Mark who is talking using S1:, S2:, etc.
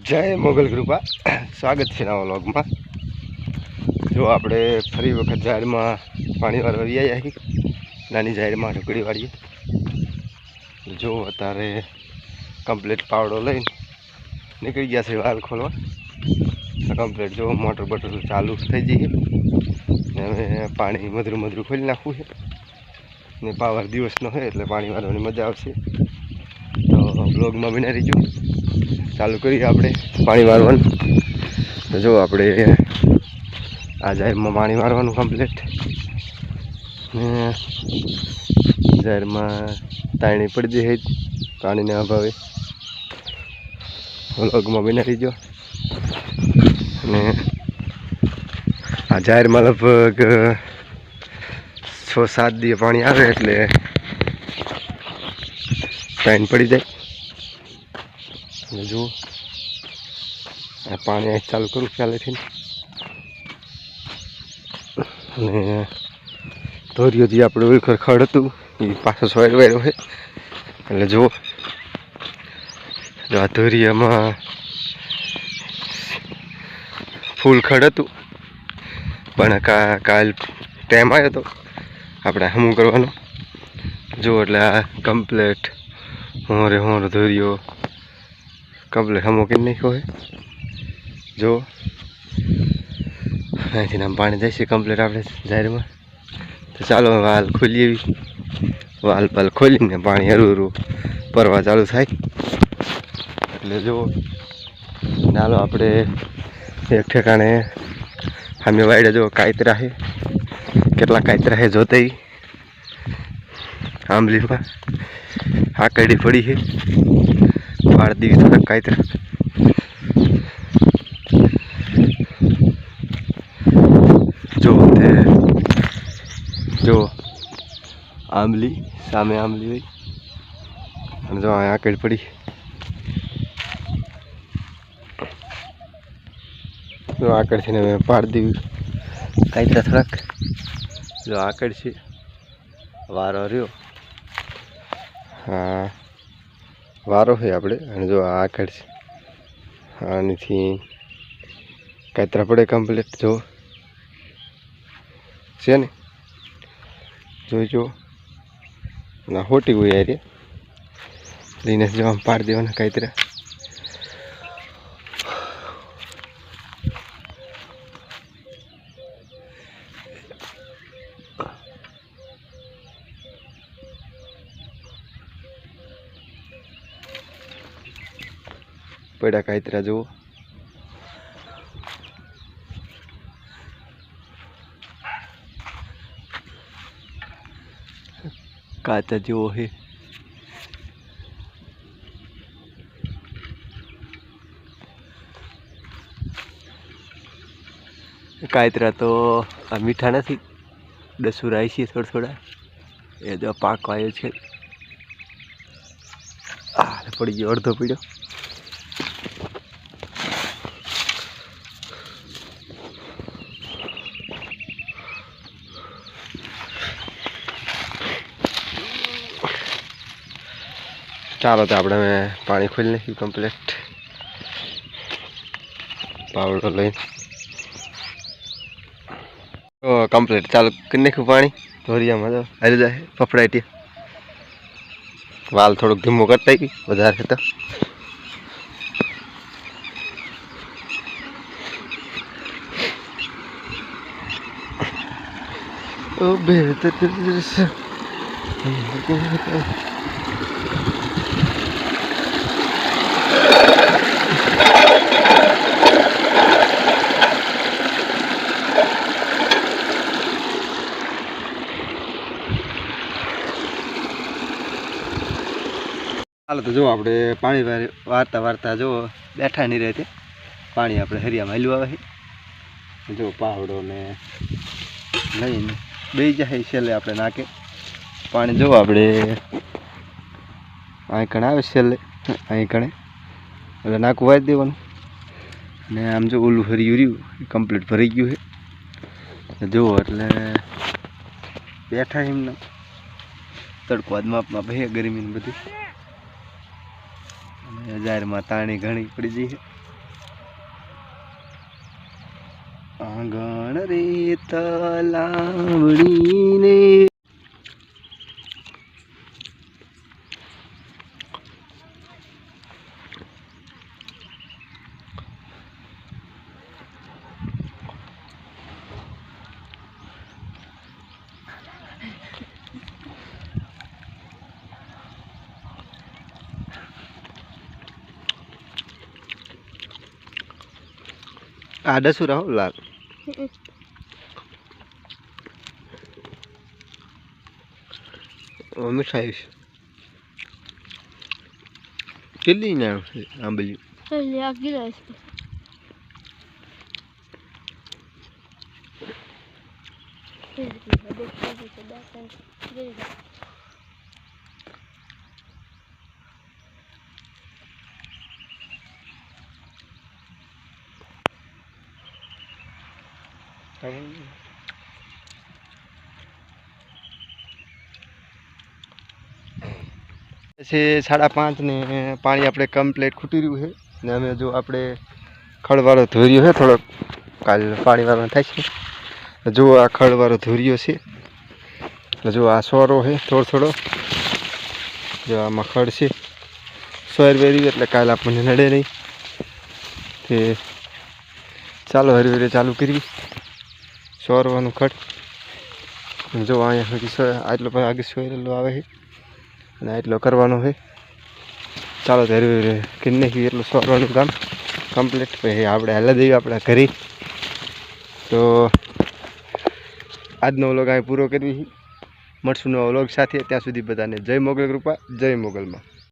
S1: જય મોગલ કૃપા સ્વાગત છે નવા વ્લોગમાં। જો આપણે ફરી વખત જાહેરમાં પાણી વાળવા આવી નાની જાહેરમાં ઢોકળી વાળીએ। જો અત્યારે કમ્પ્લીટ પાવડો લઈને નીકળી ગયા છે વાલ ખોલવા। કમ્પ્લીટ જો મોટર બોટર ચાલુ થઈ જઈએ ને હવે પાણી મધરું મધરું ખોલી નાખવું છે ને પાવર દિવસનો હોય એટલે પાણી વાળવાની મજા આવશે। તો બ્લોગમાં બને રહીજો। ચાલુ કરીએ આપણે પાણી વાળવાનું। તો જો આપણે આ જાહેરમાં પાણી વાળવાનું કમ્પ્લીટ ને જાહેરમાં તાણી પડી જાય પાણીના અભાવે। વ્લોગમાં બને રહીજો। અને આ જાહેરમાં લગભગ 6-7 દિવસ પાણી આવે એટલે તાણી પડી જાય। જો આ પાણી ચાલુ કરું ચાલેથી અને ધોરિયો જે આપણું ખડ હતું એ પાછો સોયર વાયરો છે એટલે જો આ ધોરિયામાં ફૂલ ખડ હતું પણ કાલ ટાઈમ આવ્યો હતો આપણે હમું કરવાનો। જો એટલે આ કમ્પ્લેટ હોર ધોરિયો કમ્પ્લેટ હમો કરી નાખ્યો છે। જો અહીંથી આમ પાણી જાય છે કમ્પ્લીટ આપણે જાહેરમાં। તો ચાલો વાલ ખોલીએ વાલ ખોલીને પાણી હરું પરવા ચાલુ થાય એટલે જો ચાલો આપણે એક ઠેકાણે સામે વાડે જો કાયતરા છે કેટલા કાયતરા છે જોતે આંબલીમાં આકડી પડી છે વાળ દીવી થોડાક કાયતરા। જો આંબલી સામે આંબલી હોય અને જો આ આકડી પડી જો આકડથી ને પાડ દીવી કાયતરા થોડાક। જો આકડ છે વારો રહ્યો હા વારો છે આપણે અને જો આ આકડ છે આનીથી કાયતરા પડે કમ્પ્લીટ જો છે ને જોઈજો ના હોટી હોય યાર લઈને જો આમ પાડી દેવાના કાયતરા। પડ્યા કાયતરા જુઓ કાચા જેવો છે કાયતરા તો આ મીઠા નથી દસુરાય છે થોડા એ જો પાક આવ્યો છે પડી ગયો અડધો પીડ્યો। ચાલો તો આપણે પાણી ખોલી નાખ્યું કમ્પ્લીટ પાવડો લઈને કમ્પ્લીટ ચાલુ કરી નાખ્યું પાણી ધોરિયામાં તો હારી જાય ફફડાટી વાલ થોડુંક ધીમો કરતા ગઈ વધારે તો ચાલો તો જો આપણે પાણી વારતા જો બેઠા નહીં રહેતે પાણી આપણે હરિયામાં હલવા આવે જો પાવડો ને લઈને બે જાય છેલ્લે આપણે નાખે પાણી જો આપણે અહીં કણે આવે છેલ્લે અહીં કણે એટલે નાખું વાળી દેવાનું ને આમ જો ઓલું હરિયું રહ્યું કમ્પ્લીટ ભરાઈ ગયું છે જુઓ એટલે બેઠા એમને તડકો માપમાં ભાઈ ગરમી ને બધી જાહેરમાં તાણી ઘણી પડી જઈ છે। આંગણ રે તલાવડીને આડા શું રહો લાલ મીઠાઈ કેટલી ના આંબલી છે 5:30 ને પાણી આપણે કમ્પ્લીટ ખૂટી રહ્યું છે ને અમે જો આપણે ખળવાળો ધોર્યો છે થોડોક કાલ પાણીવાળો થાય છે જો આ ખળવાળો ધોર્યો છે જો આ સોરો છે થોડો જો આમાં ખડ છે સોર વેરી એટલે કાલ આપણને નડે નહીં તે ચાલો હરી ચાલુ કરી સોરવાનું ખડ જો અહીંયા સુધી આટલો આગળ સોરેલો આવે છે અને એટલો કરવાનો છે ચાલો ધીરે કરી નાખીએ એટલું સોરવાનું કામ કમ્પ્લીટ પછી આપણે હાલ જઈએ આપણા ઘરે તો આજનો વ્લોગ અહીં પૂરો કરવી મળશું નવો વ્લોગ સાથે ત્યાં સુધી બધાને જય મોગલ કૃપા જય મોગલમાં